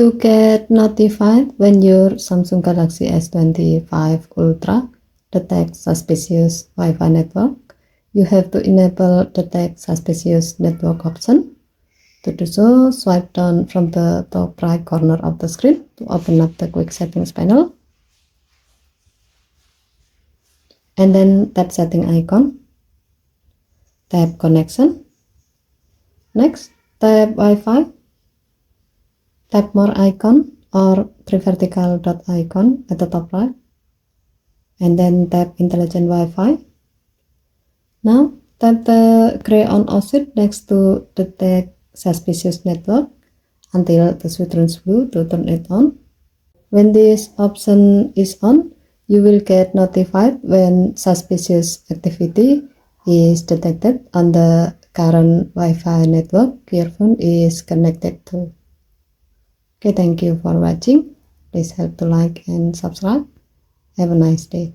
To get notified when your Samsung Galaxy S25 Ultra detects suspicious Wi-Fi network, you have to enable Detect Suspicious Network option. To do so, swipe down from the top right corner of the screen to open up the Quick Settings panel. And then tap Setting icon. Tap Connection. Next, tap Wi-Fi. Tap More icon or three vertical dot icon at the top right. And then tap Intelligent Wi-Fi. Now, tap the gray on offset next to Detect Suspicious Network until the switch turns blue to turn it on. When this option is on, you will get notified when suspicious activity is detected on the current Wi-Fi network your phone is connected to. Okay, thank you for watching. Please help to like and subscribe. Have a nice day.